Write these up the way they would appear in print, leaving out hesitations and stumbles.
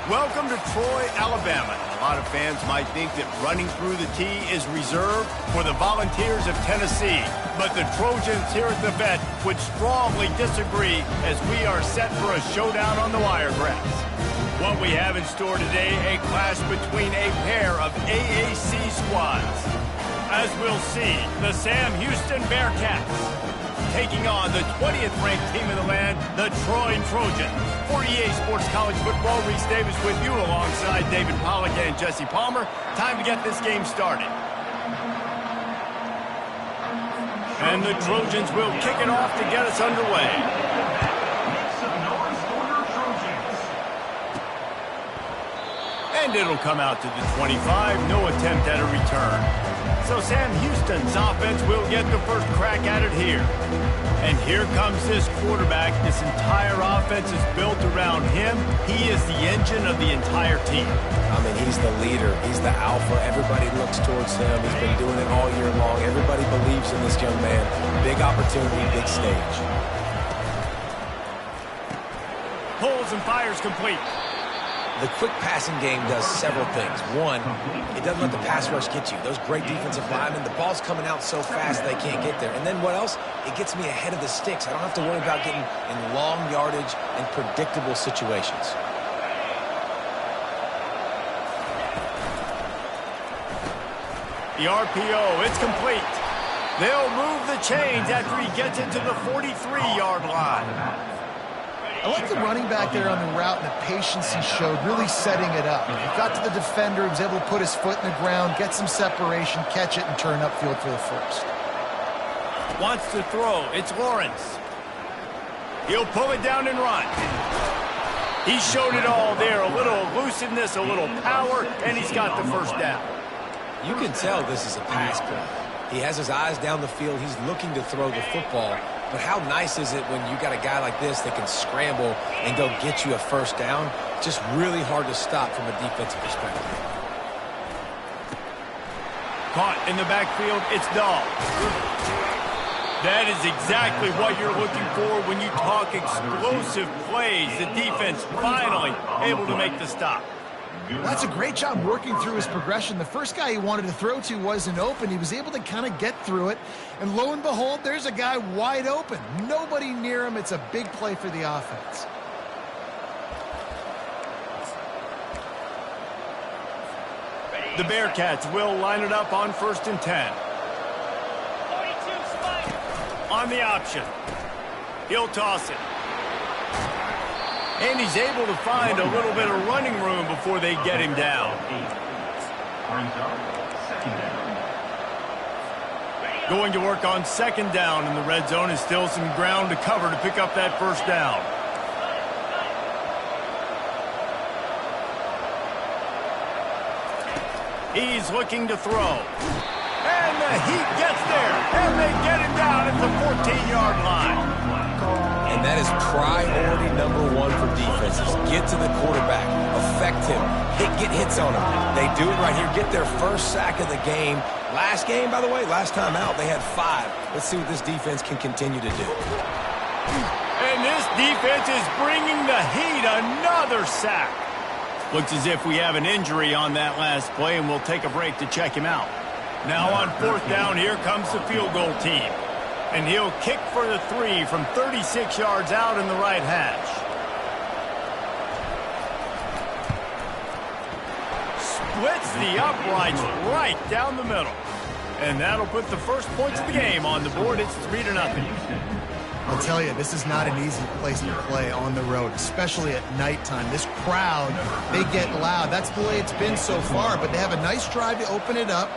Welcome to Troy, Alabama. A lot of fans might think that running through the tee is reserved for the Volunteers of Tennessee. But the Trojans here at the Vet would strongly disagree as we are set for a showdown on the Wiregrass. What we have in store today, a clash between a pair of AAC squads. As we'll see, the Sam Houston Bearcats taking on the 20th ranked team in the land, the Troy Trojans. For EA Sports College Football, Reese Davis with you alongside David Pollack and Jesse Palmer. Time to get this game started. And the Trojans will kick it off to get us underway. And it'll come out to the 25, no attempt at a return. So Sam Houston's offense will get the first crack at it here. And here comes this quarterback. This entire offense is built around him. He is the engine of the entire team. I mean, he's the leader. He's the alpha. Everybody looks towards him. He's been doing it all year long. Everybody believes in this young man. Big opportunity, big stage. Pulls and fires complete. The quick passing game does several things. One, it doesn't let the pass rush get you. Those great defensive linemen, the ball's coming out so fast they can't get there. And then what else? It gets me ahead of the sticks. I don't have to worry about getting in long yardage and predictable situations. The RPO, it's complete. They'll move the chains after he gets into the 43-yard line. I like the running back there on the route and the patience he showed, really setting it up. He got to the defender, he was able to put his foot in the ground, get some separation, catch it, and turn upfield for the first. Wants to throw. It's Lawrence. He'll pull it down and run. He showed it all there. A little elusiveness, a little power, and he's got the first down. You can tell this is a pass play. He has his eyes down the field. He's looking to throw the football. But how nice is it when you got a guy like this that can scramble and go get you a first down? Just really hard to stop from a defensive perspective. Caught in the backfield, it's Dahl. That is exactly what you're looking for when you talk explosive plays. The defense finally able to make the stop. Well, that's a great job working through his progression. The first guy he wanted to throw to wasn't open. He was able to kind of get through it. And lo and behold, there's a guy wide open. Nobody near him. It's a big play for the offense. The Bearcats will line it up on 1st and 10. On the option. He'll toss it. And he's able to find a little bit of running room before they get him down. Going to work on 2nd down in the red zone, and still some ground to cover to pick up that first down. He's looking to throw. And the heat gets there, and they get him down at the 14-yard line. And that is priority #1 for defenses. Get to the quarterback, affect him, get hits on him. They do it right here, get their first sack of the game. Last game, by the way, last time out, they had 5. Let's see what this defense can continue to do. And this defense is bringing the heat, another sack. Looks as if we have an injury on that last play, and we'll take a break to check him out. Now on 4th down, here comes the field goal team. And he'll kick for the 3 from 36 yards out in the right hash. Splits the uprights right down the middle. And that'll put the first points of the game on the board. It's 3-0. I'll tell you, this is not an easy place to play on the road, especially at nighttime. This crowd, they get loud. That's the way it's been so far, but they have a nice drive to open it up.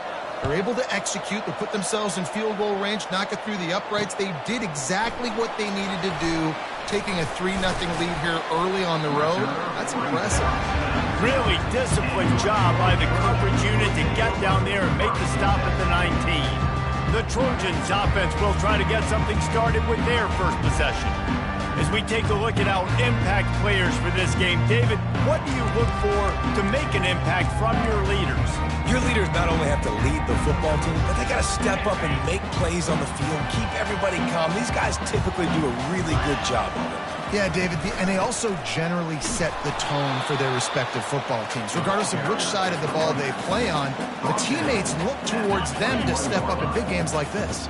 They're able to execute. They put themselves in field goal range, knock it through the uprights. They did exactly what they needed to do, taking a 3-0 lead here early on the road. That's impressive. Really disciplined job by the coverage unit to get down there and make the stop at the 19. The Trojans offense will try to get something started with their first possession. As we take a look at our impact players for this game, David, what do you look for to make an impact from your leaders? Your leaders not only have to lead the football team, but they got to step up and make plays on the field, keep everybody calm. These guys typically do a really good job of it. Yeah, David, and they also generally set the tone for their respective football teams. Regardless of which side of the ball they play on, the teammates look towards them to step up in big games like this.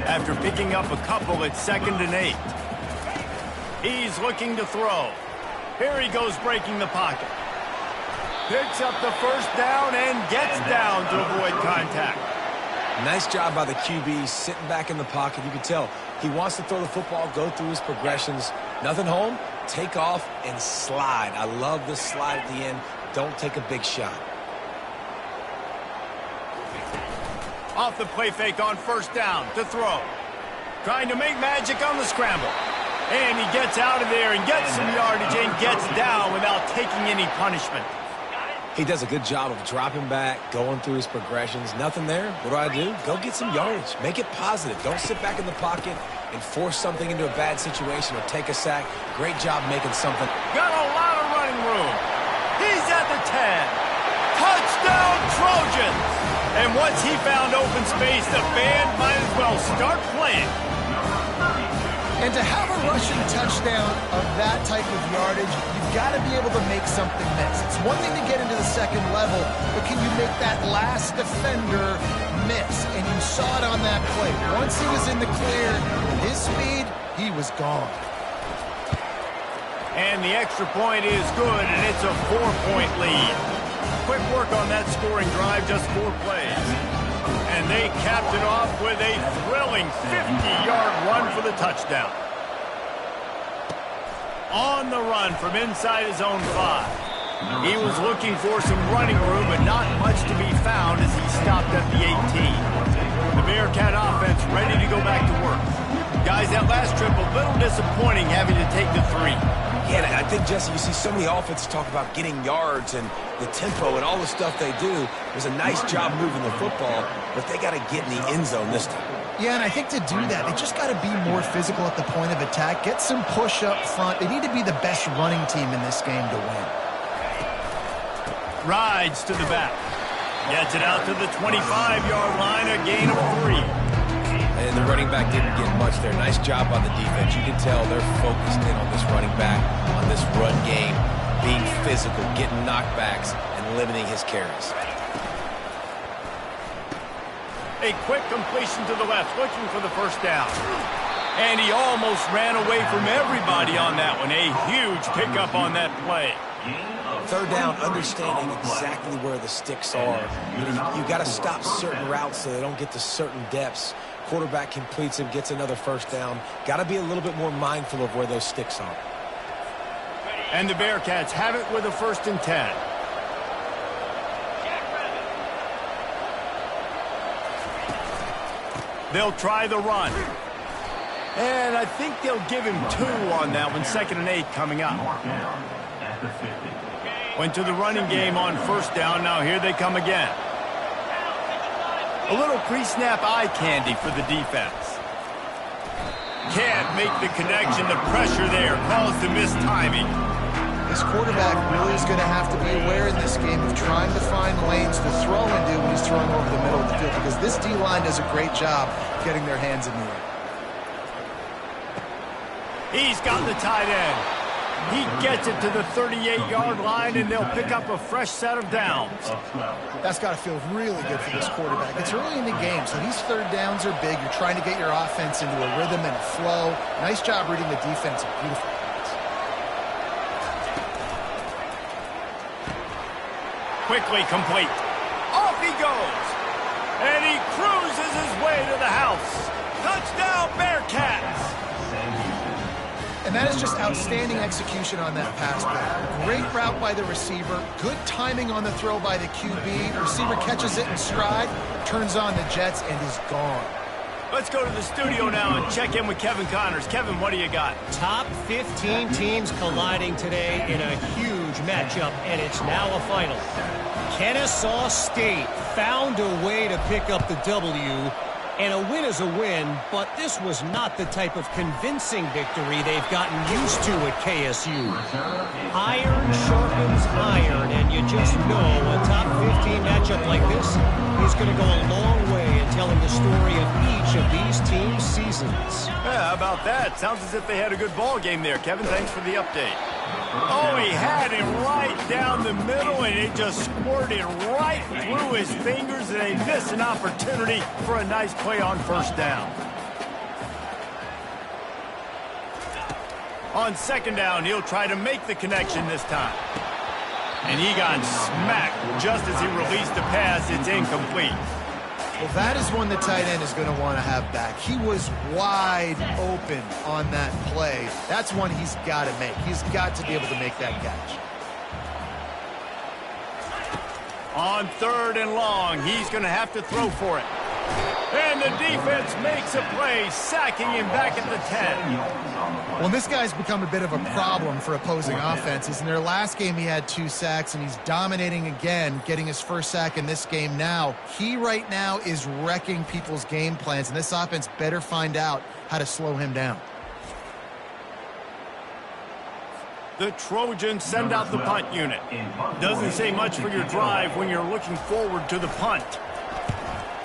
After picking up a couple, it's 2nd and 8. He's looking to throw. Here he goes breaking the pocket. Picks up the first down and gets down to avoid contact. Nice job by the QB, sitting back in the pocket. You can tell he wants to throw the football, go through his progressions. Nothing home, take off, and slide. I love the slide at the end. Don't take a big shot. Off the play fake on first down to throw. Trying to make magic on the scramble. And he gets out of there and gets some yardage and gets down without taking any punishment. He does a good job of dropping back, going through his progressions. Nothing there. What do? Go get some yardage. Make it positive. Don't sit back in the pocket and force something into a bad situation or take a sack. Great job making something. Got a lot of running room. He's at the 10. Touchdown Trojans! And once he found open space, the band might as well start playing. And to have a rushing touchdown of that type of yardage, you've got to be able to make something miss. It's one thing to get into the second level, but can you make that last defender miss? And you saw it on that play. Once he was in the clear, his speed, he was gone. And the extra point is good, and it's a 4-point lead. Quick work on that scoring drive, just 4 plays. And they capped it off with a thrilling 50-yard run for the touchdown. On the run from inside his own 5. He was looking for some running room, but not much to be found as he stopped at the 18. The Bearcat offense ready to go back to work. Guys, that last trip a little disappointing having to take the 3. Yeah, I think, Jesse, you see so many offenses talk about getting yards and the tempo and all the stuff they do. It was a nice job moving the football, but they got to get in the end zone this time. Yeah, and I think to do that, they just got to be more physical at the point of attack, get some push up front. They need to be the best running team in this game to win. Rides to the back. Gets it out to the 25-yard line, a gain of 3. And the running back didn't get much there. Nice job on the defense. You can tell they're focused in on this running back, on this run game, being physical, getting knockbacks, and limiting his carries. A quick completion to the left, looking for the first down. And he almost ran away from everybody on that one. A huge pickup on that play. Third down, understanding exactly where the sticks are. You got to stop certain routes so they don't get to certain depths. Quarterback completes him, gets another first down. Got to be a little bit more mindful of where those sticks are. And the Bearcats have it with a 1st and 10. They'll try the run. And I think they'll give him 2 on that one. 2nd and 8 coming up. Went to the running game on first down. Now here they come again. A little pre-snap eye candy for the defense. Can't make the connection. The pressure there caused the mistiming. This quarterback really is going to have to be aware in this game of trying to find lanes to throw into when he's throwing over the middle of the field, because this D-line does a great job getting their hands in the air. He's got the tight end. He gets it to the 38-yard line, and they'll pick up a fresh set of downs. That's got to feel really good for this quarterback. It's early in the game, so these third downs are big. You're trying to get your offense into a rhythm and a flow. Nice job reading the defense. Beautiful. Quickly complete. Off he goes. And he cruises his way to the house. Touchdown, Bearcats. And that is just outstanding execution on that pass play. Great route by the receiver. Good timing on the throw by the QB. The receiver catches it in stride, turns on the jets, and is gone. Let's go to the studio now and check in with Kevin Connors. Kevin, what do you got? Top 15 teams colliding today in a huge matchup, and it's now a final. Kennesaw State found a way to pick up the W, And a win is a win, but this was not the type of convincing victory they've gotten used to at KSU. Iron sharpens iron, and you just know a top 15 matchup like this is going to go a long way in telling the story of each of these teams' seasons. Yeah, how about that? Sounds as if they had a good ball game there. Kevin, thanks for the update. Oh, he had it right down the middle, and it just squirted right through his fingers, and they missed an opportunity for a nice play on first down. On second down, he'll try to make the connection this time. And he got smacked just as he released the pass. It's incomplete. Well, that is one the tight end is going to want to have back. He was wide open on that play. That's one he's got to make. He's got to be able to make that catch. On third and long, he's going to have to throw for it. And the defense makes a play, sacking him back at the 10. Well, this guy's become a bit of a problem for opposing offenses. In their last game, he had 2 sacks, and he's dominating again, getting his first sack in this game now. He right now is wrecking people's game plans, and this offense better find out how to slow him down. The Trojans send out the punt unit. Doesn't say much for your drive when you're looking forward to the punt.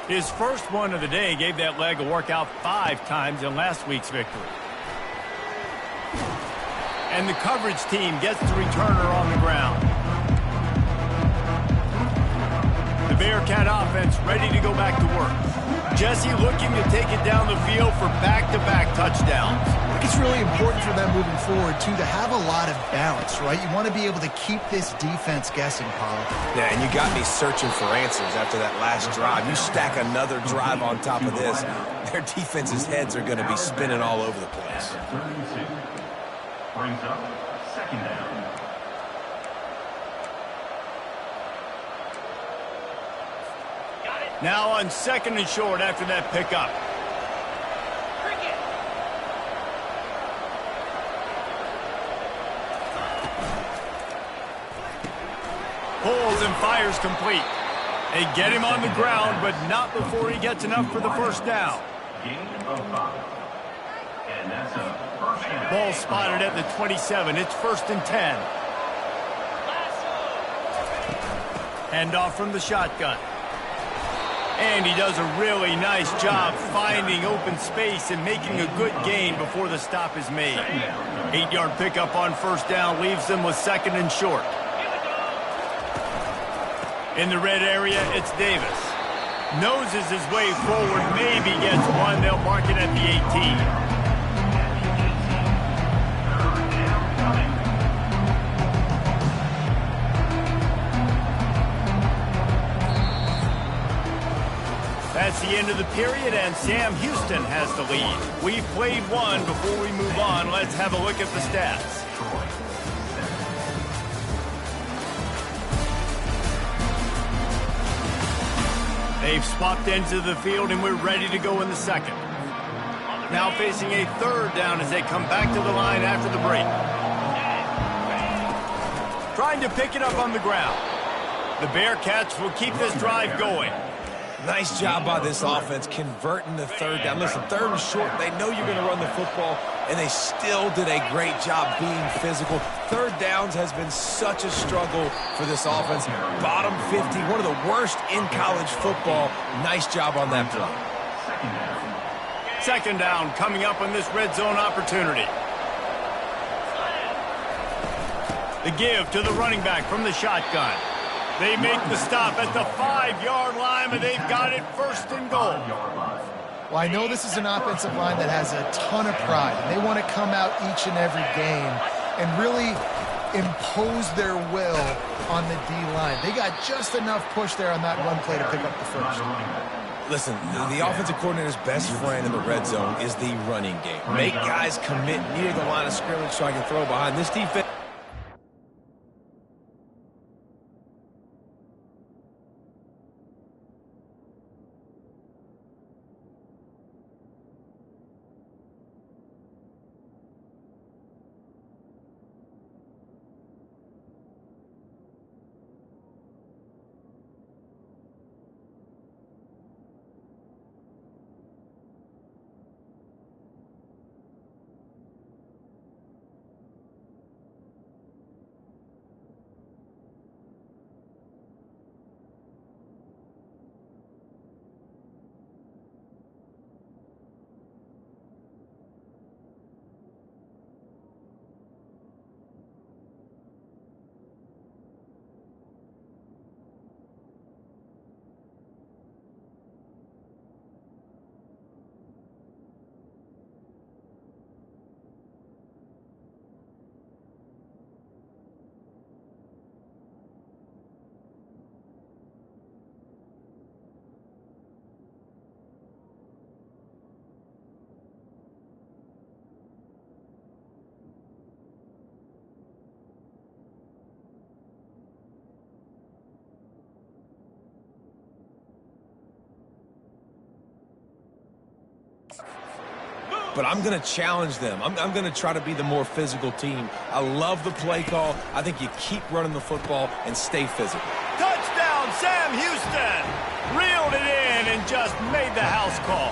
His first one of the day gave that leg a workout 5 times in last week's victory. And the coverage team gets the returner on the ground. The Bearcat offense ready to go back to work. Jesse looking to take it down the field for back-to-back touchdowns. I think it's really important for them moving forward, too, to have a lot of balance, right? You want to be able to keep this defense guessing, Paul. Yeah, and you got me searching for answers after that last drive. You stack another drive on top of this, their defense's heads are going to be spinning all over the place. Brings up second down. Now on second and short after that pickup. Pulls and fires complete. They get him on the ground, but not before he gets enough for the first down. Gain of 5. And that's a first down. Ball spotted at the 27. It's first and 10. Handoff from the shotgun. And he does a really nice job finding open space and making a good gain before the stop is made. 8-yard pickup on first down leaves them with second and short. In the red area, it's Davis. Noses his way forward, maybe gets one. They'll mark it at the 18. That's the end of the period, and Sam Houston has the lead. We've played one. Before we move on, let's have a look at the stats. They've swapped ends of the field, and we're ready to go in the second. Now facing a third down as they come back to the line after the break. Trying to pick it up on the ground. The Bearcats will keep this drive going. Nice job by this offense converting the third down. Listen, third and short, they know you're going to run the football, and they still did a great job being physical. Third downs has been such a struggle for this offense. Bottom 50, one of the worst in college football. Nice job on that play. Second down coming up on this red zone opportunity. The give to the running back from the shotgun. They make the stop at the 5-yard line, and they've got it first and goal. Well, I know this is an offensive line that has a ton of pride. They want to come out each and every game and really impose their will on the D-line. They got just enough push there on that run play to pick up the first. Listen, the offensive coordinator's best friend in the red zone is the running game. Make guys commit near the line of scrimmage so I can throw behind. This defense but I'm going to challenge them. I'm going to try to be the more physical team. I love the play call. I think you keep running the football and stay physical. Touchdown, Sam Houston! Reeled it in and just made the house call.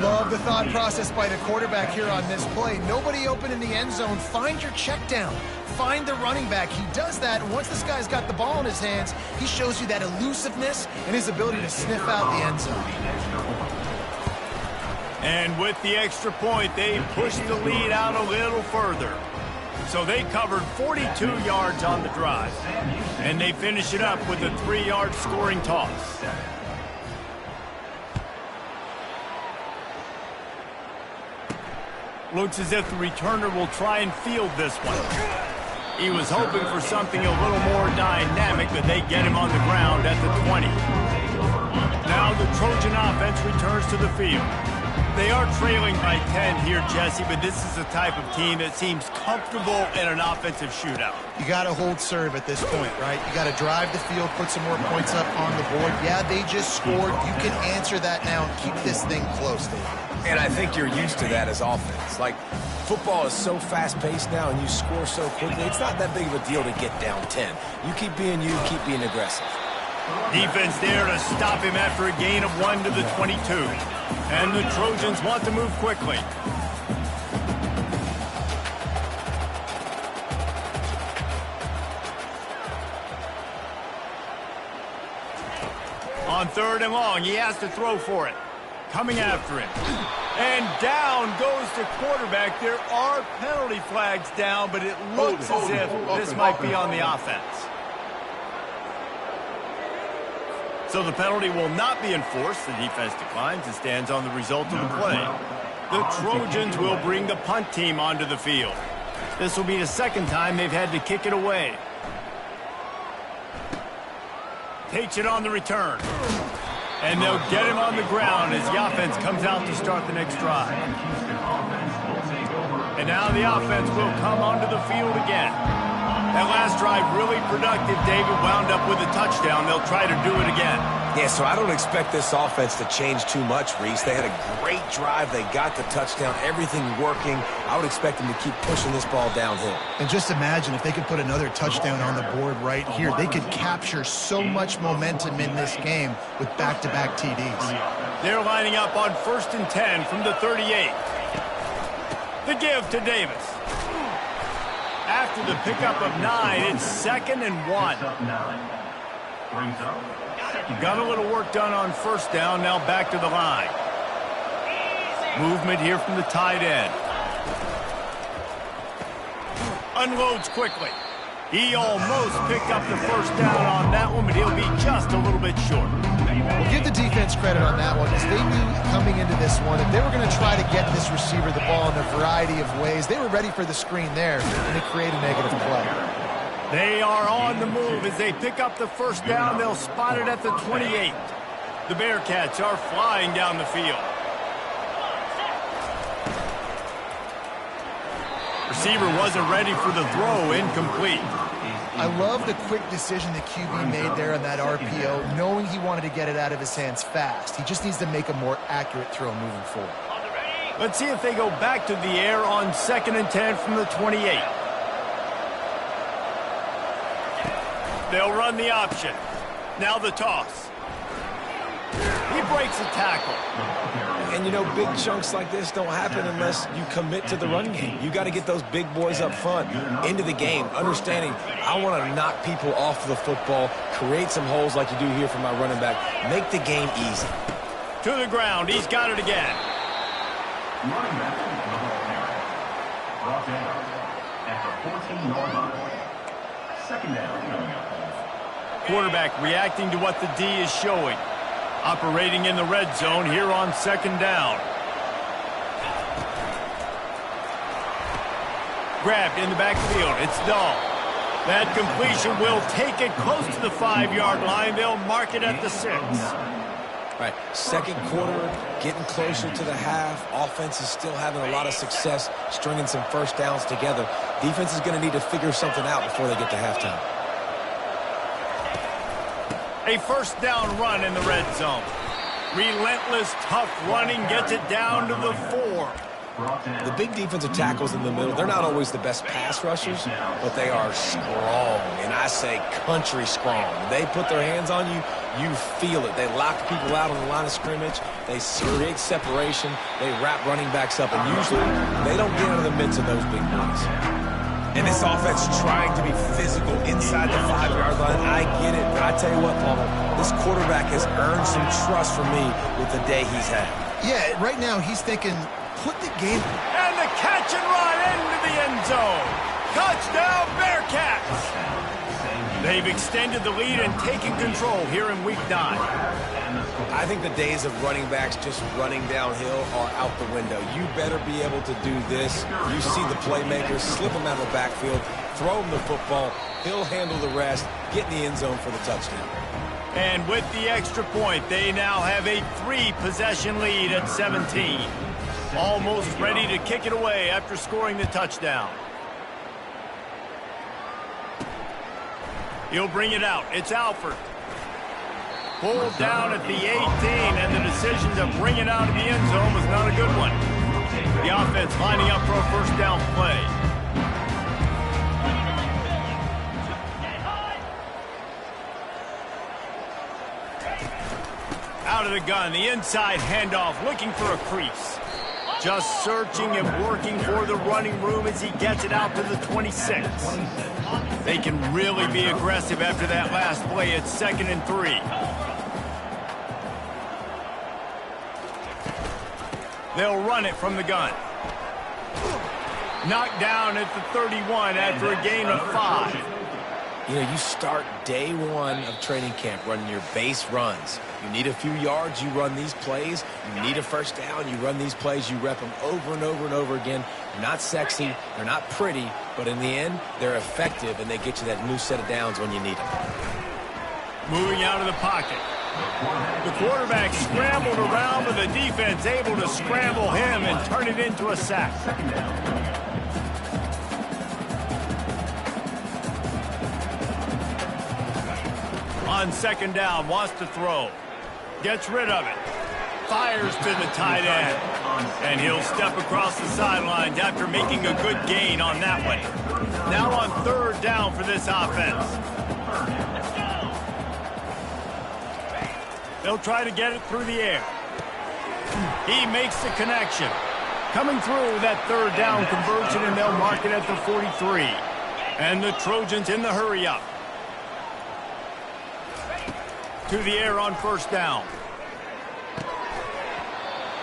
Love the thought process by the quarterback here on this play. Nobody open in the end zone. Find your check down. Find the running back. He does that, and once this guy's got the ball in his hands, he shows you that elusiveness and his ability to sniff out the end zone. And with the extra point, they pushed the lead out a little further. So they covered 42 yards on the drive. And they finish it up with a 3-yard scoring toss. Looks as if the returner will try and field this one. He was hoping for something a little more dynamic, but they get him on the ground at the 20. Now the Trojan offense returns to the field. They are trailing by 10 here, Jesse, but this is the type of team that seems comfortable in an offensive shootout. You got to hold serve at this point, right? You got to drive the field, put some more points up on the board. Yeah, they just scored. You can answer that now and keep this thing close, David. And I think you're used to that as offense. Like, football is so fast-paced now and you score so quickly, it's not that big of a deal to get down 10. You keep being you, keep being aggressive. Defense there to stop him after a gain of 1 to the 22. And the Trojans want to move quickly. On 3rd and long, he has to throw for it. Coming after him. And down goes the quarterback. There are penalty flags down, but it looks as if this might be on the offense. So the penalty will not be enforced. The defense declines and stands on the result of the play. The Trojans will bring the punt team onto the field. This will be the second time they've had to kick it away. Takes it on the return. And they'll get him on the ground as the offense comes out to start the next drive. And now the offense will come onto the field again. That last drive really productive. David wound up with a touchdown. They'll try to do it again. Yeah, so I don't expect this offense to change too much, Reese. They had a great drive. They got the touchdown. Everything working. I would expect them to keep pushing this ball downhill. And just imagine if they could put another touchdown on the board right here. They could capture so much momentum in this game with back-to-back TDs. They're lining up on 1st and 10 from the 38. The give to Davis. After the pickup of 9, it's 2nd and 1. Got a little work done on 1st down, now back to the line. Movement here from the tight end. Unloads quickly. He almost picked up the 1st down on that one, but he'll be just a little bit short. Well, give the defense credit on that one, as they knew coming into this one, if they were going to try to get this receiver the ball in a variety of ways, they were ready for the screen there, and they create a negative play. They are on the move as they pick up the 1st down. They'll spot it at the 28. The Bearcats are flying down the field. Receiver wasn't ready for the throw, incomplete. I love the quick decision the QB made there on that RPO, knowing he wanted to get it out of his hands fast. He just needs to make a more accurate throw moving forward. Let's see if they go back to the air on 2nd and 10 from the 28. They'll run the option. Now the toss. He breaks a tackle. And, you know, big chunks like this don't happen unless you commit to the run game. You got to get those big boys up front into the game, understanding I want to knock people off the football, create some holes like you do here for my running back, make the game easy. To the ground. He's got it again. Running back to the ball carrier. Brought down at the 14-yard line. 2nd down. Quarterback reacting to what the D is showing. Operating in the red zone here on 2nd down. Grabbed in the backfield. It's Dahl. That completion will take it close to the 5-yard line. They'll mark it at the 6. Right, 2nd quarter, getting closer to the half. Offense is still having a lot of success stringing some 1st downs together. Defense is going to need to figure something out before they get to halftime. A 1st down run in the red zone. Relentless, tough running gets it down to the 4. The big defensive tackles in the middle, they're not always the best pass rushers, but they are strong, and I say country strong. They put their hands on you, you feel it. They lock people out on the line of scrimmage. They create separation. They wrap running backs up, and usually they don't get out of the midst of those big boys. And this offense trying to be physical inside the 5-yard line. I get it, but I tell you what, Palmer, this quarterback has earned some trust from me with the day he's had. Yeah, right now he's thinking, put the game. And the catch and run into the end zone. Touchdown, Bearcats. They've extended the lead and taken control here in Week 9. I think the days of running backs just running downhill are out the window. You better be able to do this. You see the playmakers, slip him out of the backfield, throw him the football, he'll handle the rest, get in the end zone for the touchdown. And with the extra point, they now have a 3-possession lead at 17. Almost ready to kick it away after scoring the touchdown. He'll bring it out. It's Alford. Pulled down at the 18, and the decision to bring it out of the end zone was not a good one. The offense lining up for a first down play. Out of the gun, the inside handoff, looking for a crease. Just searching and working for the running room as he gets it out to the 26. They can really be aggressive after that last play. It's 2nd and 3. They'll run it from the gun. Knocked down at the 31 after a gain of 5. You know, you start day one of training camp running your base runs. You need a few yards, you run these plays. You need a first down, you run these plays. You rep them over and over and over again. They're not sexy, they're not pretty, but in the end, they're effective, and they get you that new set of downs when you need them. Moving out of the pocket. The quarterback scrambled around, but the defense able to scramble him and turn it into a sack. On 2nd down, wants to throw. Gets rid of it. Fires to the tight end. And he'll step across the sidelines after making a good gain on that one. Now on 3rd down for this offense. They'll try to get it through the air. He makes the connection. Coming through that 3rd down conversion, and they'll mark it at the 43. And the Trojans in the hurry up. To the air on 1st down.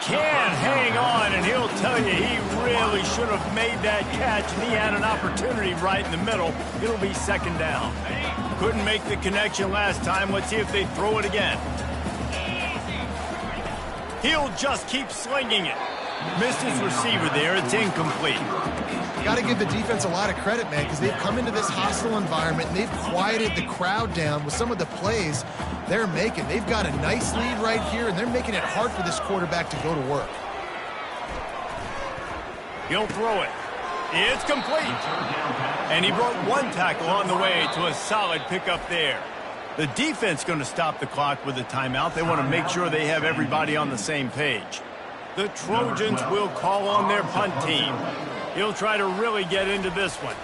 Can't hang on, and he'll tell you he really should have made that catch, and he had an opportunity right in the middle. It'll be 2nd down. Couldn't make the connection last time. Let's see if they throw it again. He'll just keep slinging it. Missed his receiver there. It's incomplete. Got to give the defense a lot of credit, man, because they've come into this hostile environment and they've quieted the crowd down with some of the plays they're making. They've got a nice lead right here, and they're making it hard for this quarterback to go to work. He'll throw it. It's complete. And he broke one tackle on the way to a solid pickup there. The defense going to stop the clock with a timeout. They want to make sure they have everybody on the same page. The Trojans will call on their punt team. He'll try to really get into this one.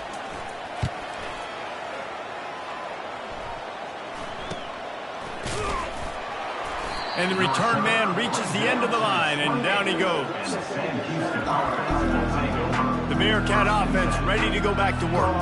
And the return man reaches the end of the line, and down he goes. The Bearcat offense ready to go back to work.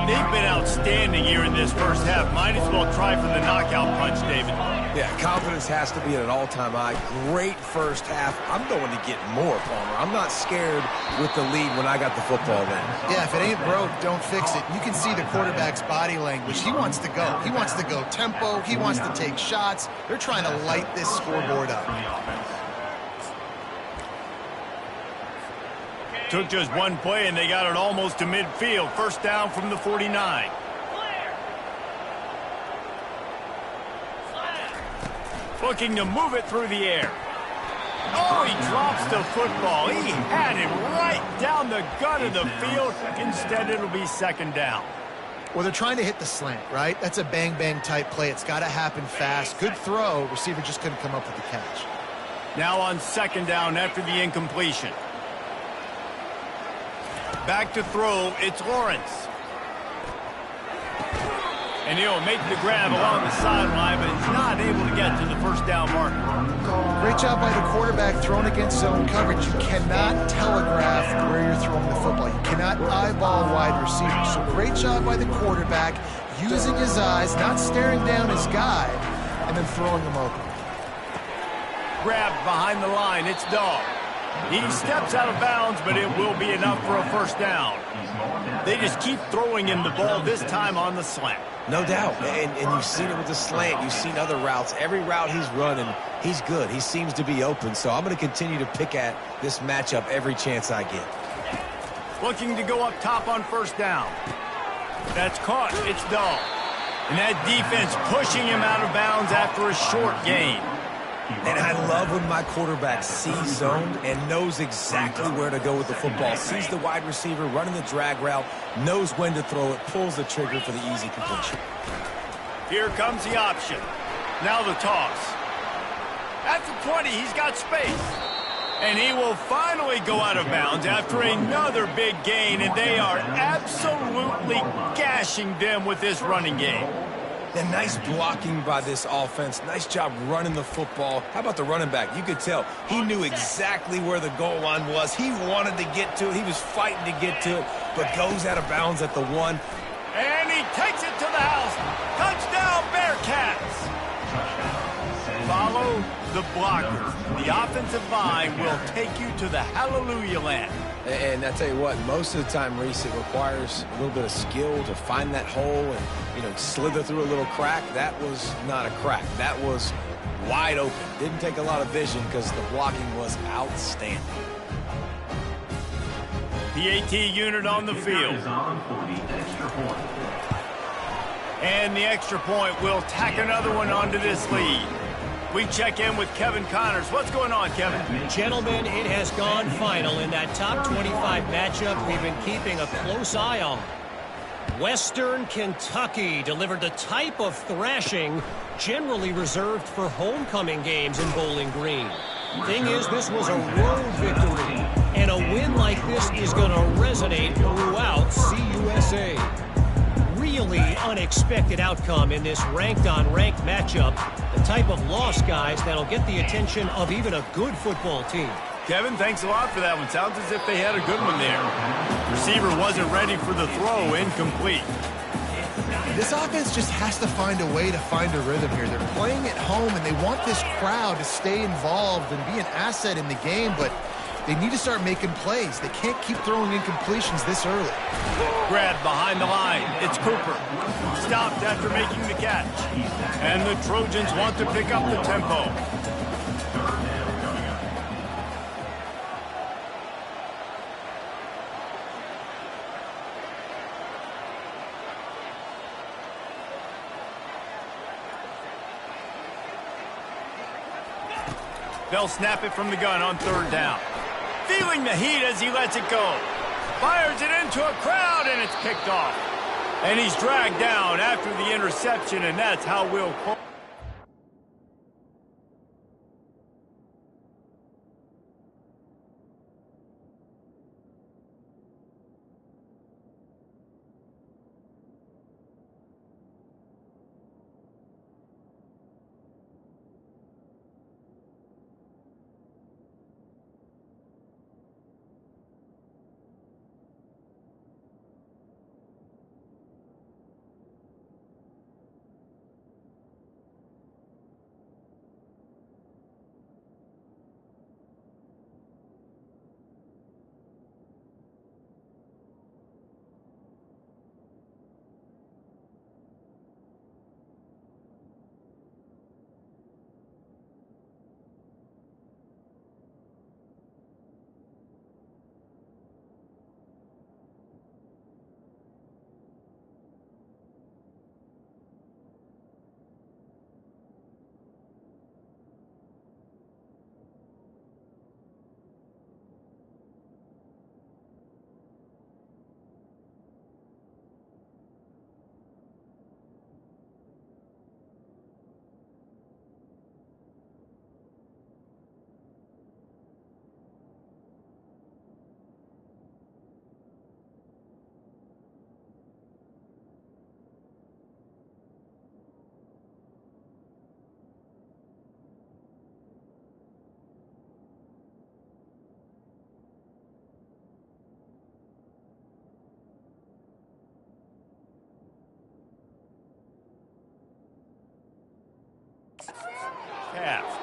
They've been outstanding here in this first half. Might as well try for the knockout punch, David. Yeah, confidence has to be at an all-time high. Great first half. I'm going to get more, Palmer. I'm not scared with the lead when I got the football in. Yeah, if it ain't broke, don't fix it. You can see the quarterback's body language. He wants to go. He wants to go tempo. He wants to take shots. They're trying to light this scoreboard up. Took just one play, and they got it almost to midfield. First down from the 49. Looking to move it through the air. Oh, he drops the football. He had it right down the gut of the field. Instead, it'll be 2nd down. Well, they're trying to hit the slant, right? That's a bang-bang type play. It's got to happen fast. Good throw. Receiver just couldn't come up with the catch. Now on second down after the incompletion. Back to throw, it's Lawrence. And he'll make the grab along the sideline, but he's not able to get to the first down marker. Great job by the quarterback thrown against zone coverage. You cannot telegraph where you're throwing the football. You cannot eyeball wide receivers. So great job by the quarterback using his eyes, not staring down his guy, and then throwing him open. Grabbed behind the line, it's Dog. He steps out of bounds, but it will be enough for a first down. They just keep throwing him the ball, this time on the slant. No doubt, and you've seen it with the slant. You've seen other routes. Every route he's running, he's good. He seems to be open, so I'm going to continue to pick at this matchup every chance I get. Looking to go up top on first down. That's caught. It's Dog. And that defense pushing him out of bounds after a short gain. And I love when my quarterback sees zoned and knows exactly where to go with the football. Sees the wide receiver running the drag route, knows when to throw it, pulls the trigger for the easy completion. Here comes the option. Now the toss. At the 20, he's got space. And he will finally go out of bounds after another big gain, and they are absolutely gashing them with this running game. And nice blocking by this offense. Nice job running the football. How about the running back? You could tell he knew exactly where the goal line was. He wanted to get to it. He was fighting to get to it, but goes out of bounds at the 1. And he takes it to the house. Touchdown, Bearcats. Follow the blocker. The offensive line will take you to the hallelujah land. And I tell you what, most of the time, Reese, it requires a little bit of skill to find that hole and, slither through a little crack. That was not a crack. That was wide open. Didn't take a lot of vision because the blocking was outstanding. PAT unit on the field. And the extra point will tack another one onto this lead. We check in with Kevin Connors. What's going on, Kevin? Gentlemen, it has gone final in that top 25 matchup we've been keeping a close eye on. Western Kentucky delivered the type of thrashing generally reserved for homecoming games in Bowling Green. Thing is, this was a road victory, and a win like this is going to resonate throughout CUSA. Really unexpected outcome in this ranked-on-ranked matchup. The type of loss, guys, that'll get the attention of even a good football team. Kevin, thanks a lot for that one. Sounds as if they had a good one there. Receiver wasn't ready for the throw, incomplete. This offense just has to find a way to find a rhythm here. They're playing at home, and they want this crowd to stay involved and be an asset in the game, but they need to start making plays. They can't keep throwing incompletions this early. Grabbed behind the line. It's Cooper. Stopped after making the catch. And the Trojans want to pick up the tempo. They'll snap it from the gun on third down. Feeling the heat as he lets it go. Fires it into a crowd, and it's picked off. And he's dragged down after the interception, and that's how Will Cole. half.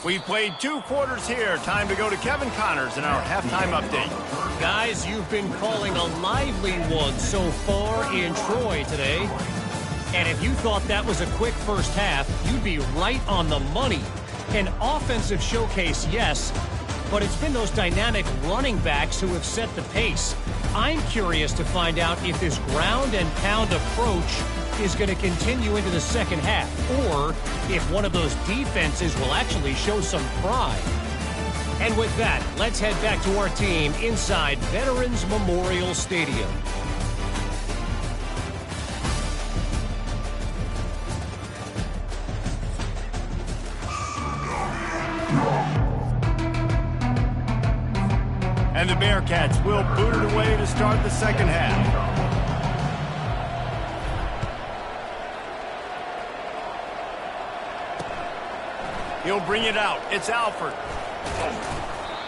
We've played 2 quarters here. Time to go to Kevin Connors in our halftime update. Guys, you've been calling a lively one so far in Troy today. And if you thought that was a quick first half, you'd be right on the money. An offensive showcase, yes, but it's been those dynamic running backs who have set the pace. I'm curious to find out if this ground and pound approach is going to continue into the second half, or if one of those defenses will actually show some pride. And with that, let's head back to our team inside Veterans Memorial Stadium. And the Bearcats will boot it away to start the second half. He'll bring it out. It's Alford.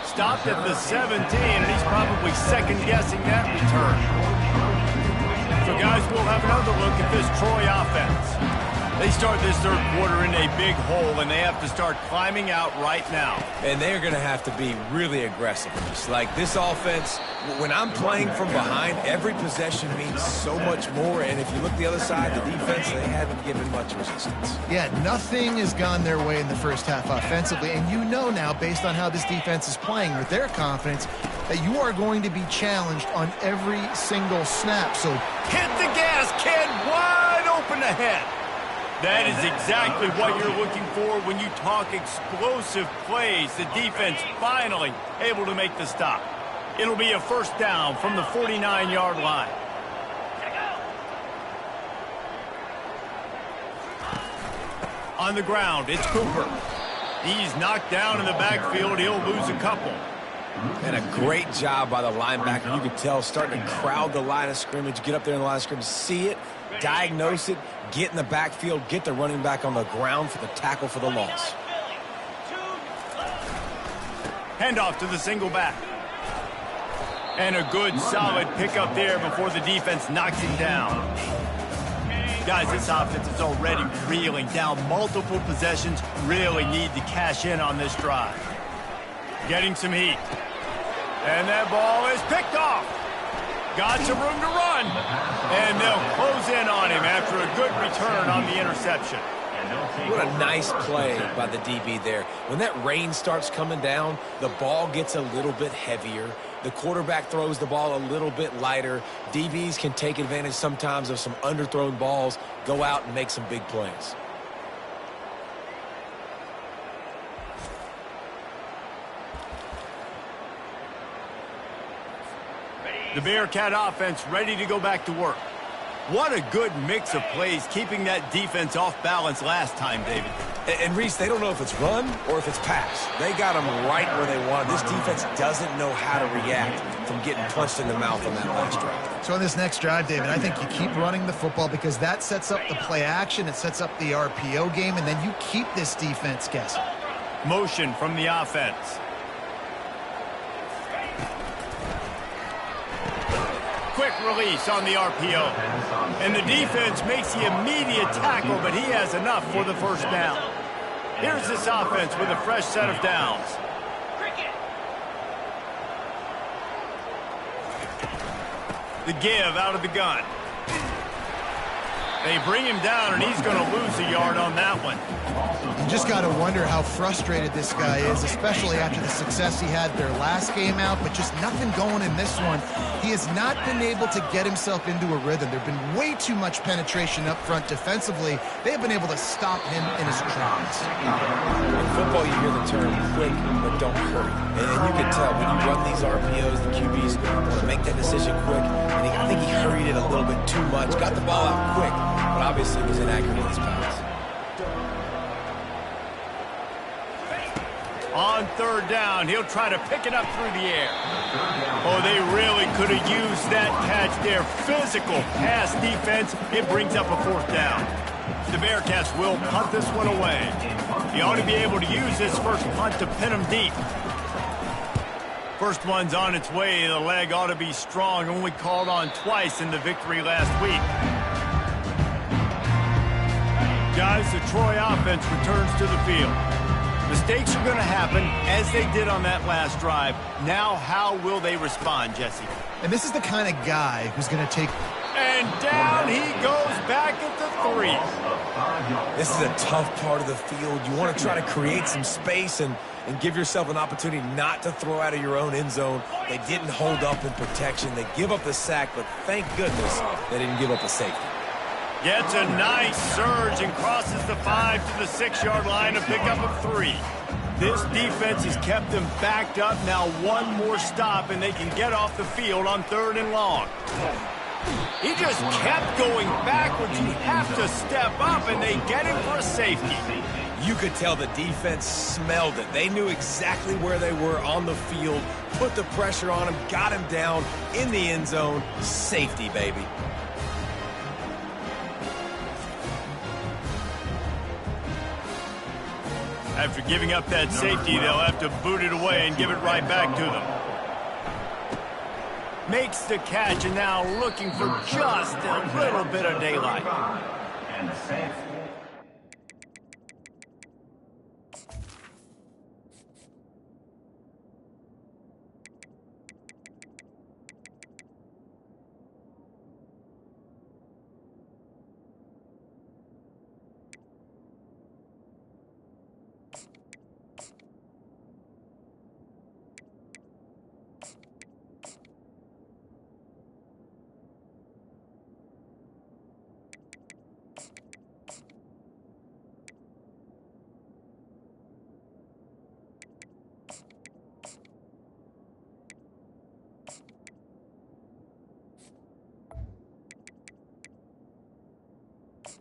Stopped at the 17, and he's probably second-guessing that return. So, guys, we'll have another look at this Troy offense. They start this third quarter in a big hole, and they have to start climbing out right now. And they're going to have to be really aggressive. Just like this offense, when I'm playing from behind, every possession means so much more. And if you look the other side, the defense, they haven't given much resistance. Yeah, nothing has gone their way in the first half offensively. And you know now, based on how this defense is playing with their confidence, that you are going to be challenged on every single snap. So hit the gas, kid. Wide open ahead. That is exactly what you're looking for when you talk explosive plays. The defense finally able to make the stop. It'll be a first down from the 49-yard line. On the ground, it's Cooper. He's knocked down in the backfield. He'll lose a couple. And a great job by the linebacker. You could tell starting to crowd the line of scrimmage, get up there in the line of scrimmage, see it, diagnose it, get in the backfield, get the running back on the ground for the tackle for the loss. Handoff to the single back. And a good solid pickup there before the defense knocks him down. Guys, this offense is already reeling down multiple possessions. Really need to cash in on this drive. Getting some heat. And that ball is picked off. Got some room to run. And they'll close in on him after a good return on the interception. What a nice play by the DB there. When that rain starts coming down, the ball gets a little bit heavier. The quarterback throws the ball a little bit lighter. DBs can take advantage sometimes of some underthrown balls, go out and make some big plays. The Bearcat offense ready to go back to work. What a good mix of plays, keeping that defense off balance last time, David. And Reese, they don't know if it's run or if it's pass. They got them right where they want. This defense doesn't know how to react from getting punched in the mouth on that last drive. So on this next drive, David, I think you keep running the football because that sets up the play action, it sets up the RPO game, and then you keep this defense guessing. Motion from the offense. Quick release on the RPO. And the defense makes the immediate tackle, but he has enough for the first down. Here's this offense with a fresh set of downs. The give out of the gun. They bring him down, and he's going to lose a yard on that one. You just got to wonder how frustrated this guy is, especially after the success he had their last game out, but just nothing going in this one. He has not been able to get himself into a rhythm. There have been way too much penetration up front defensively. They have been able to stop him in his tracks. In football, you hear the term quick, but don't hurry. And you can tell when you run these RPOs, the QBs want to make that decision quick. And I think he hurried it a little bit too much, got the ball out quick, but obviously was inaccurate in his pass. On third down, he'll try to pick it up through the air. Oh, they really could have used that catch there. Physical pass defense. It brings up a fourth down. The Bearcats will punt this one away. He ought to be able to use this first punt to pin him deep. First one's on its way. The leg ought to be strong. Only called on twice in the victory last week. Guys, the Troy offense returns to the field. Mistakes are going to happen, as they did on that last drive. Now, how will they respond, Jesse? And this is the kind of guy who's going to take... And down he goes back at the 3. This is a tough part of the field. You want to try to create some space and give yourself an opportunity not to throw out of your own end zone. They didn't hold up in protection. They give up the sack, but thank goodness they didn't give up a safety. Gets a nice surge and crosses the 5 to the 6-yard line, a pickup of 3. This defense has kept them backed up. Now one more stop, and they can get off the field on 3rd and long. He just kept going backwards. You have to step up, and they get him for a safety. You could tell the defense smelled it. They knew exactly where they were on the field, put the pressure on him, got him down in the end zone. Safety, baby. After giving up that safety, they'll have to boot it away and give it right back to them. Makes the catch, and now looking for just a little bit of daylight. And the Saints.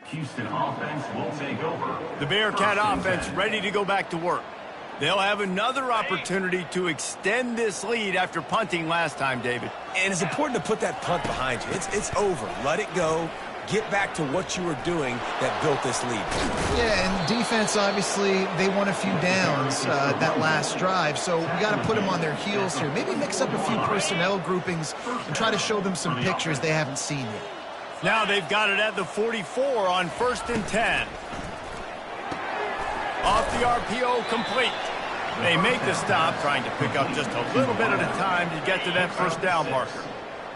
Houston offense will take over. The Bearcat offense ready to go back to work. They'll have another opportunity to extend this lead after punting last time, David. And it's important to put that punt behind you. It's over. Let it go. Get back to what you were doing that built this lead. Yeah, and defense, obviously, they won a few downs that last drive, so we got to put them on their heels here. Maybe mix up a few personnel groupings and try to show them some pictures they haven't seen yet. Now they've got it at the 44 on 1st and 10. Off the RPO, complete. They make the stop, trying to pick up just a little bit at a time to get to that first down marker.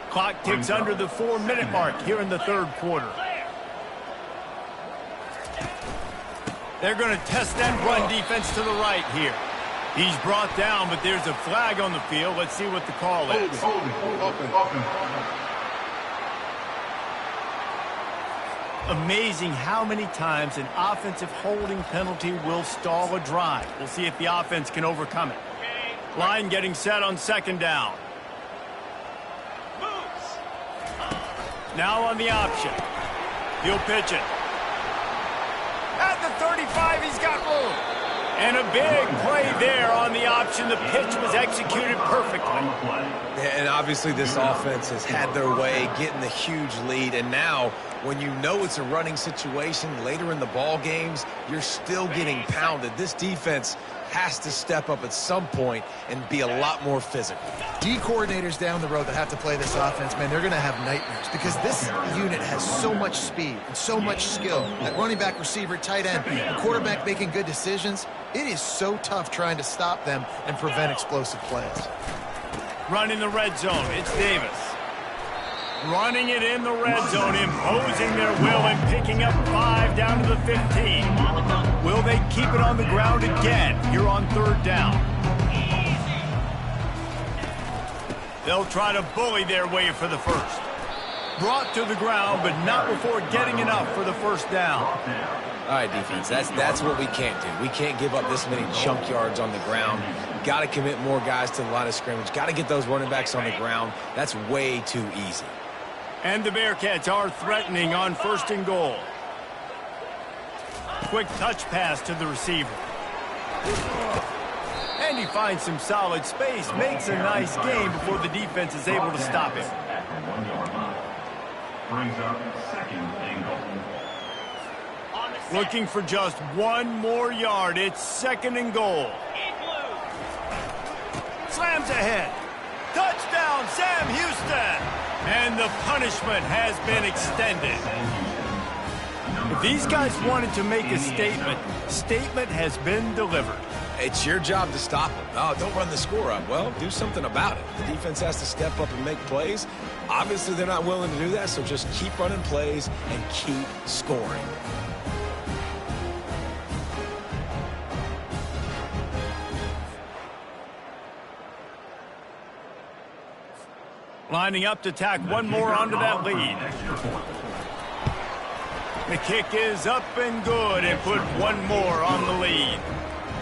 Clock ticks under the 4-minute mark here in the 3rd quarter. They're going to test that run defense to the right here. He's brought down, but there's a flag on the field. Let's see what the call is. Amazing how many times an offensive holding penalty will stall a drive. We'll see if the offense can overcome it. Line getting set on 2nd down. Now on the option. He'll pitch it. At the 35, he's got room. And a big play there on the option. The pitch was executed perfectly. And obviously this offense has had their way, getting the huge lead. And now, when you know it's a running situation later in the ball games, you're still getting pounded. This defense has to step up at some point and be a lot more physical. D coordinators down the road that have to play this offense, man, they're going to have nightmares because this unit has so much speed and so much skill. That running back, receiver, tight end, the quarterback making good decisions. It is so tough trying to stop them and prevent explosive plays. Running the red zone, it's Davis. Running it in the red zone, imposing their will and picking up 5 down to the 15. Will they keep it on the ground again here on 3rd down? They'll try to bully their way for the first. Brought to the ground, but not before getting enough for the first down. All right, defense, that's what we can't do. We can't give up this many chunk yards on the ground. Got to commit more guys to the line of scrimmage. Got to get those running backs on the ground. That's way too easy. And the Bearcats are threatening on 1st and goal. Quick touch pass to the receiver. And he finds some solid space, makes a nice game before the defense is able to stop him. At the 1-yard line. Brings up 2nd and goal. Looking for just 1 more yard. It's 2nd and goal. slams ahead. Touchdown, Sam Houston. And the punishment has been extended. If these guys wanted to make a statement has been delivered. It's your job to stop them. No, don't run the score up. Well, do something about it. The defense has to step up and make plays. Obviously, they're not willing to do that, so just keep running plays and keep scoring. Lining up to tack one more onto that lead. The kick is up and good and put one more on the lead.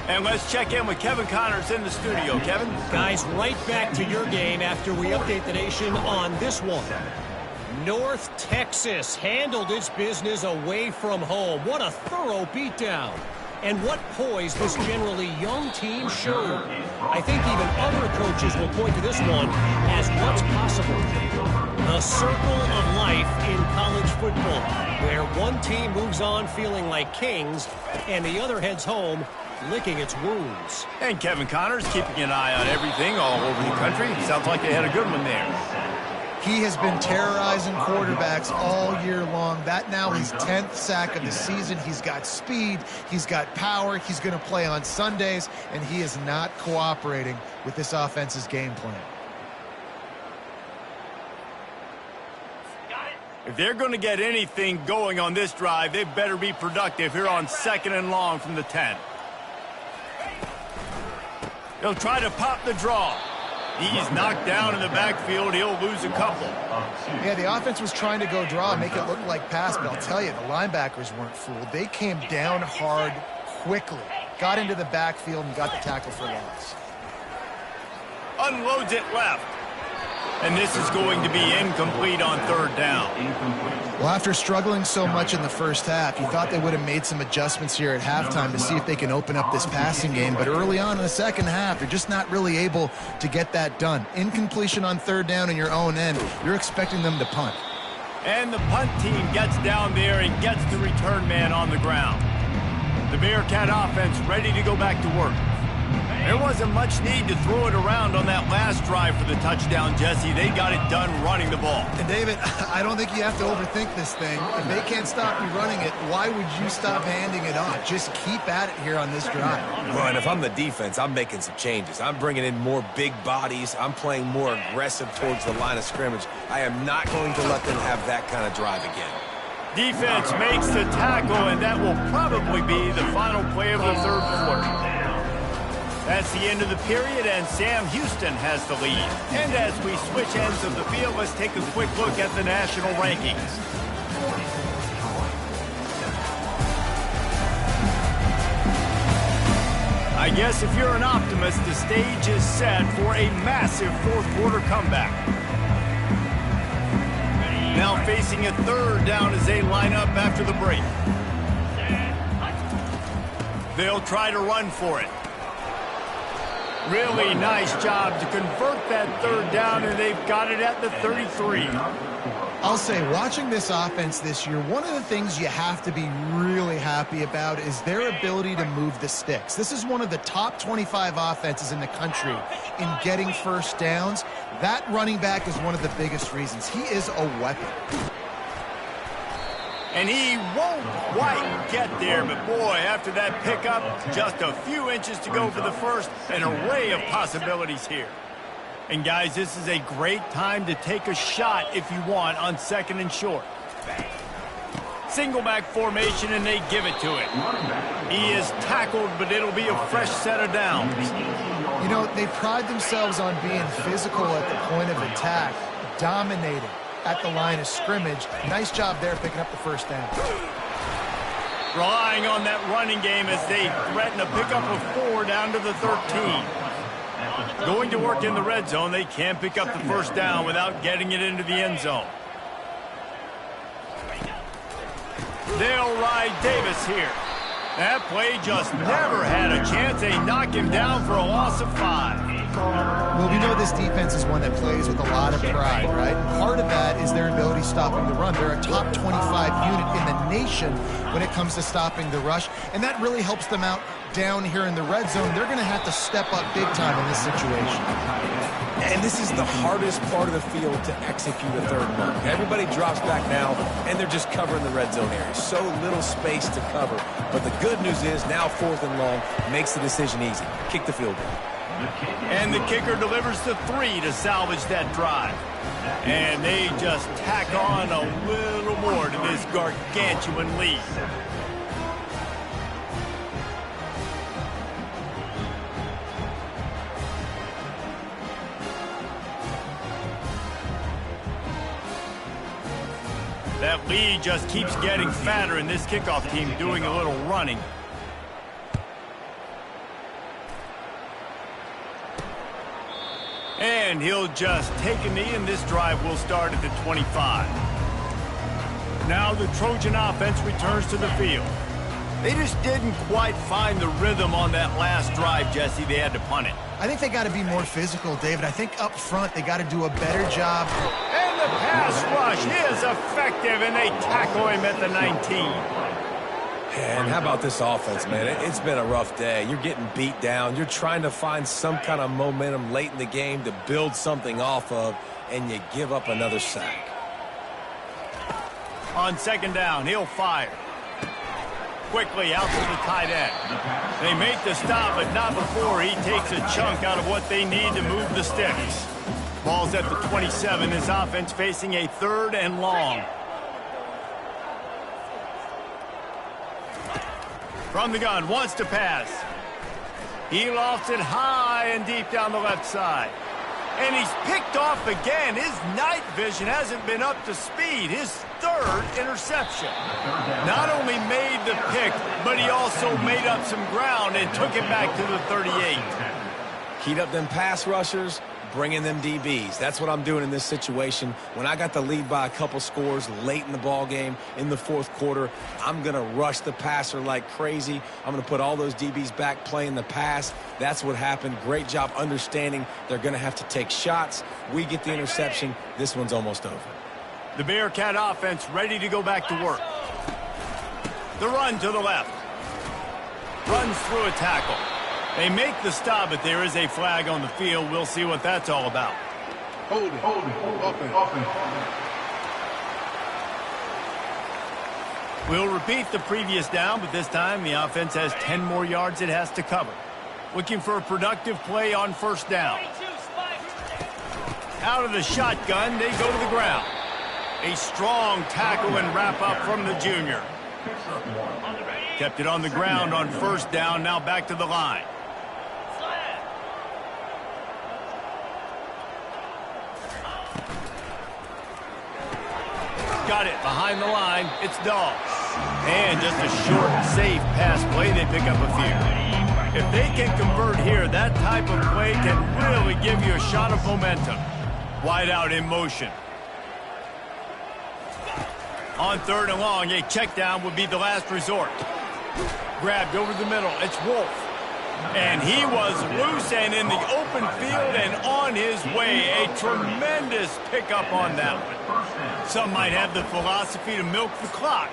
And let's check in with Kevin Connors in the studio. Kevin? Guys, right back to your game after we update the nation on this one. North Texas handled its business away from home. What a thorough beatdown. And what poise this generally young team showed. I think even other coaches will point to this one as what's possible. The circle of life in college football, where one team moves on feeling like kings and the other heads home licking its wounds. And Kevin Connors keeping an eye on everything all over the country. Sounds like they had a good one there. He has been terrorizing quarterbacks all year long. That now his 10th sack of the season. He's got speed. He's got power. He's going to play on Sundays, and he is not cooperating with this offense's game plan. If they're going to get anything going on this drive, they better be productive here on 2nd and long from the 10. He'll try to pop the draw. He's knocked down in the backfield. He'll lose a couple. Yeah, the offense was trying to go draw, make it look like pass, but I'll tell you, the linebackers weren't fooled. They came down hard quickly, got into the backfield, and got the tackle for loss. Unloads it left. And this is going to be incomplete on 3rd down. Well, after struggling so much in the first half, you thought they would have made some adjustments here at halftime to see if they can open up this passing game. But early on in the second half, they're just not really able to get that done. Incompletion on 3rd down in your own end, you're expecting them to punt. And the punt team gets down there and gets the return man on the ground. The Bearcat offense ready to go back to work. There wasn't much need to throw it around on that last drive for the touchdown, Jesse. They got it done running the ball. And, David, I don't think you have to overthink this thing. If they can't stop you running it, why would you stop handing it off? Just keep at it here on this drive. Well, and if I'm the defense, I'm making some changes. I'm bringing in more big bodies. I'm playing more aggressive towards the line of scrimmage. I am not going to let them have that kind of drive again. Defense makes the tackle, and that will probably be the final play of the 3rd quarter. That's the end of the period, and Sam Houston has the lead. And as we switch ends of the field, let's take a quick look at the national rankings. I guess if you're an optimist, the stage is set for a massive 4th quarter comeback. Now facing a 3rd down as they line up after the break. They'll try to run for it. Really nice job to convert that 3rd down, and they've got it at the 33. I'll say, watching this offense this year, one of the things you have to be really happy about is their ability to move the sticks. This is one of the top 25 offenses in the country in getting 1st downs. That running back is one of the biggest reasons. He is a weapon. And he won't quite get there, but boy, after that pickup, just a few inches to go for the first, an array of possibilities here. And guys, this is a great time to take a shot if you want on 2nd and short. Single back formation, and they give it to him. He is tackled, but it'll be a fresh set of downs. You know, they pride themselves on being physical at the point of attack, dominating at the line of scrimmage. Nice job there picking up the 1st down. Relying on that running game as they threaten a pickup of 4 down to the 13. Going to work in the red zone, they can't pick up the 1st down without getting it into the end zone. They'll ride Davis here. That play just never had a chance. They knock him down for a loss of 5. Well, we know this defense is one that plays with a lot of pride, right? And part of that is their ability stopping the run. They're a top 25 unit in the nation when it comes to stopping the rush, and that really helps them out down here in the red zone. They're going to have to step up big time in this situation. And this is the hardest part of the field to execute a third and long. Everybody drops back now, and they're just covering the red zone area. So little space to cover. But the good news is now 4th and long makes the decision easy. Kick the field goal. And the kicker delivers the 3 to salvage that drive. And they just tack on a little more to this gargantuan lead. That lead just keeps getting fatter, and this kickoff team doing a little running. And he'll just take a knee, and this drive will start at the 25. Now the Trojan offense returns to the field. They just didn't quite find the rhythm on that last drive, Jesse. They had to punt it. I think they got to be more physical, David. I think up front they got to do a better job. And the pass rush is effective, and they tackle him at the 19. And how about this offense, man? It's been a rough day. You're getting beat down. You're trying to find some kind of momentum late in the game to build something off of, and you give up another sack. On 2nd down, he'll fire. Quickly out to the tight end. They make the stop, but not before he takes a chunk out of what they need to move the sticks. Ball's at the 27. His offense facing a 3rd and long. From the gun, wants to pass. He lofts it high and deep down the left side. And he's picked off again. His night vision hasn't been up to speed. His 3rd interception. Not only made the pick, but he also made up some ground and took it back to the 38. Heat up them pass rushers, bring in them DBs. That's what I'm doing in this situation. When I got the lead by a couple scores late in the ball game in the 4th quarter, I'm going to rush the passer like crazy. I'm going to put all those DBs back playing the pass. That's what happened. Great job understanding they're going to have to take shots. We get the interception. This one's almost over. The Bearcat offense ready to go back to work. The run to the left. Runs through a tackle. They make the stop, but there is a flag on the field. We'll see what that's all about. Hold it. Offense. We'll repeat the previous down, but this time the offense has 10 more yards it has to cover. Looking for a productive play on 1st down. Out of the shotgun, they go to the ground. A strong tackle and wrap up from the junior. Kept it on the ground on 1st down, now back to the line. Got it behind the line. It's Dawes. And just a short, safe pass play. They pick up a few. If they can convert here, that type of play can really give you a shot of momentum. Wide out in motion. On 3rd and long, a check down would be the last resort. Grabbed over the middle. It's Wolf. And he was loose and in the open field and on his way. A tremendous pickup on that one. Some might have the philosophy to milk the clock.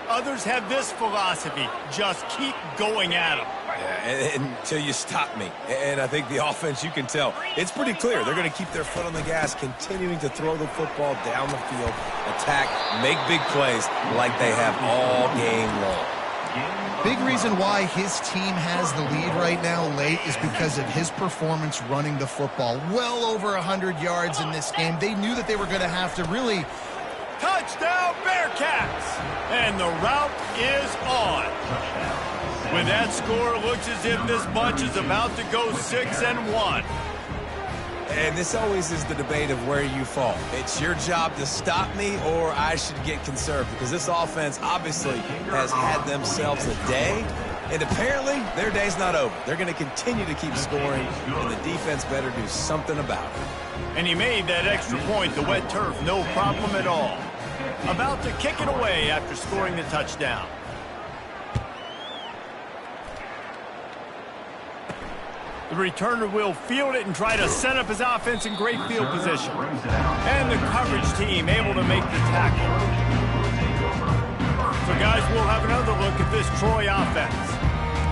Others have this philosophy. Just keep going at them. Yeah, until you stop me. And I think the offense, you can tell, it's pretty clear. They're going to keep their foot on the gas, continuing to throw the football down the field, attack, make big plays like they have all game long. Big reason why his team has the lead right now late is because of his performance running the football. Well over 100 yards in this game. They knew that they were going to have to really... Touchdown Bearcats! And the route is on. With that score, it looks as if this bunch is about to go 6-1. And this always is the debate of where you fall. It's your job to stop me or I should get conservative, because this offense obviously has had themselves a day, and apparently their day's not over. They're going to continue to keep scoring, and the defense better do something about it. And he made that extra point, the wet turf, no problem at all. About to kick it away after scoring the touchdown. The returner will field it and try to set up his offense in great field position. And the coverage team able to make the tackle. So, guys, we'll have another look at this Troy offense.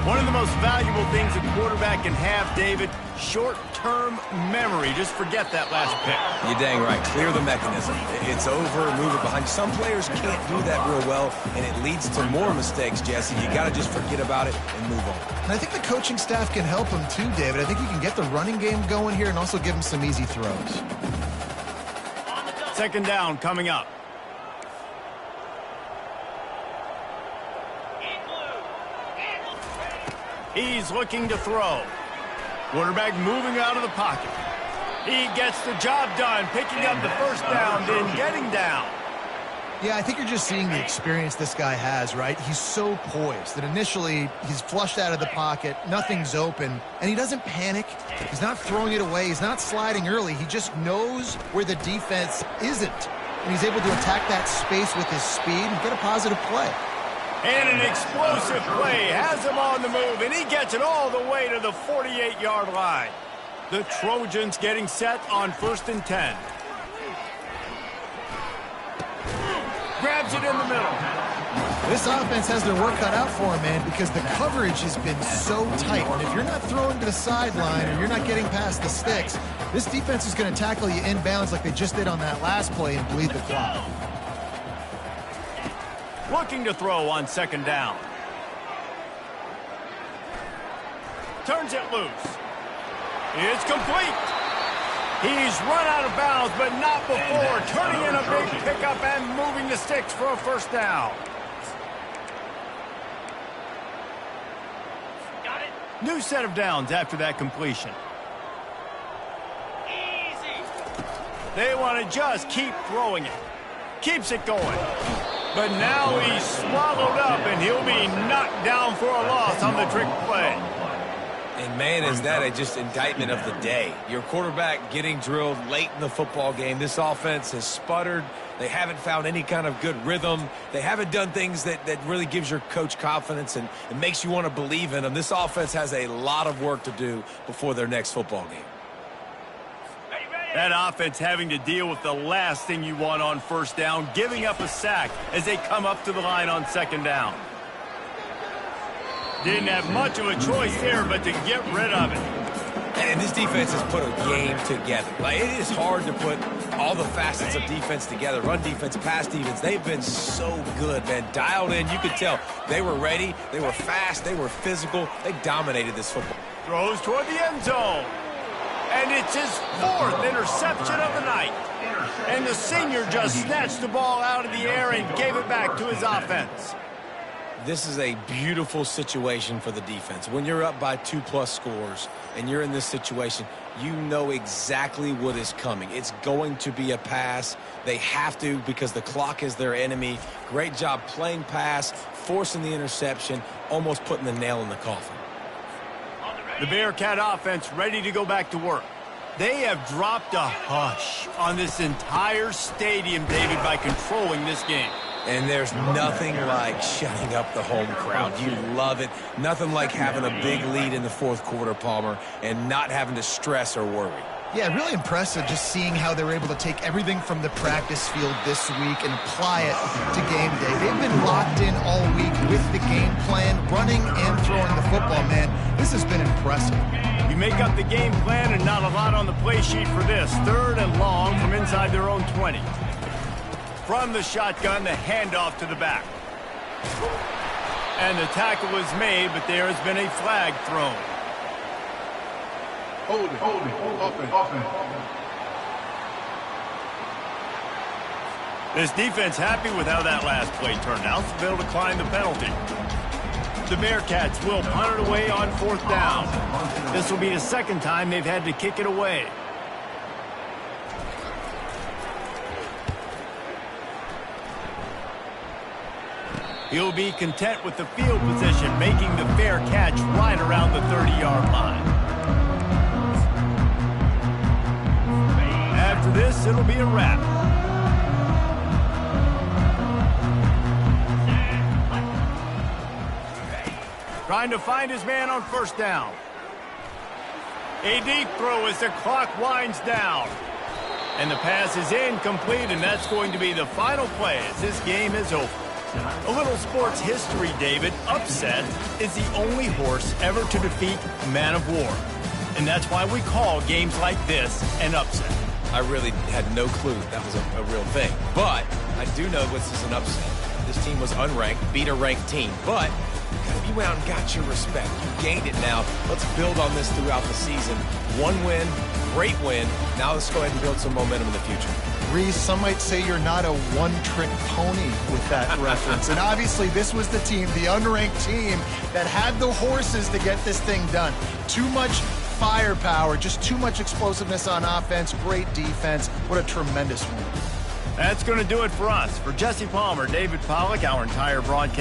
One of the most valuable things a quarterback can have, David, short-term memory. Just forget that last pick. You're dang right. Clear the mechanism. It's over, move it behind. Some players can't do that real well, and it leads to more mistakes, Jesse. You got to just forget about it and move on. And I think the coaching staff can help him too, David. I think you can get the running game going here and also give him some easy throws. Second down coming up. He's looking to throw. Quarterback moving out of the pocket. He gets the job done, picking up the first down, then getting down. Yeah, I think you're just seeing the experience this guy has, right? He's so poised that initially he's flushed out of the pocket, nothing's open, and he doesn't panic. He's not throwing it away. He's not sliding early. He just knows where the defense isn't, and he's able to attack that space with his speed and get a positive play. And an explosive play has him on the move, and he gets it all the way to the 48-yard line. The Trojans getting set on 1st and 10. Grabs it in the middle. This offense has their work cut out for him, man, because the coverage has been so tight. And if you're not throwing to the sideline or you're not getting past the sticks, this defense is going to tackle you inbounds like they just did on that last play and bleed the clock. Looking to throw on 2nd down. Turns it loose. It's complete. He's run out of bounds, but not before turning in a big pickup and moving the sticks for a 1st down. Got it. New set of downs after that completion. Easy. They want to just keep throwing it. Keeps it going. But now he's swallowed up, and he'll be knocked down for a loss on the trick play. And, man, is that a just indictment of the day. Your quarterback getting drilled late in the football game. This offense has sputtered. They haven't found any kind of good rhythm. They haven't done things that really gives your coach confidence and it makes you want to believe in them. This offense has a lot of work to do before their next football game. That offense having to deal with the last thing you want on 1st down, giving up a sack as they come up to the line on 2nd down. Didn't have much of a choice there but to get rid of it. And this defense has put a game together. Like, it is hard to put all the facets of defense together. Run defense, pass defense. They've been so good, man. Dialed in. You could tell they were ready. They were fast. They were physical. They dominated this football. Throws toward the end zone. And it's his 4th interception of the night. And the senior just snatched the ball out of the air and gave it back to his offense. This is a beautiful situation for the defense. When you're up by 2+ scores and you're in this situation, you know exactly what is coming. It's going to be a pass. They have to because the clock is their enemy. Great job playing pass, forcing the interception, almost putting the nail in the coffin. The Bearcat offense ready to go back to work. They have dropped a hush on this entire stadium, David, by controlling this game. And there's nothing like shutting up the home crowd. You love it. Nothing like having a big lead in the 4th quarter, Palmer, and not having to stress or worry. Yeah, really impressive just seeing how they were able to take everything from the practice field this week and apply it to game day. They've been locked in all week with the game plan, running and throwing the football, man. This has been impressive. You make up the game plan and not a lot on the play sheet for this. 3rd and long from inside their own 20. From the shotgun, the handoff to the back. And the tackle is made, but there has been a flag thrown. Hold it. Offense. This defense happy with how that last play turned out, so they'll decline the penalty. The Bearcats will punt it away on 4th down. This will be the 2nd time they've had to kick it away. He'll be content with the field position, making the fair catch right around the 30-yard line. After this, it'll be a wrap. Trying to find his man on 1st down. A deep throw as the clock winds down. And the pass is incomplete, and that's going to be the final play as this game is over. A little sports history, David. Upset is the only horse ever to defeat Man of War. And that's why we call games like this an upset. I really had no clue that was a real thing. But I do know this is an upset. This team was unranked, beat a ranked team. But you went out and got your respect. You gained it now. Let's build on this throughout the season. One win, great win. Now let's go ahead and build some momentum in the future. Reese, some might say you're not a one-trick pony with that reference. And obviously this was the team, the unranked team, that had the horses to get this thing done. Too much firepower, just too much explosiveness on offense, great defense. What a tremendous win. That's going to do it for us. For Jesse Palmer, David Pollack, our entire broadcast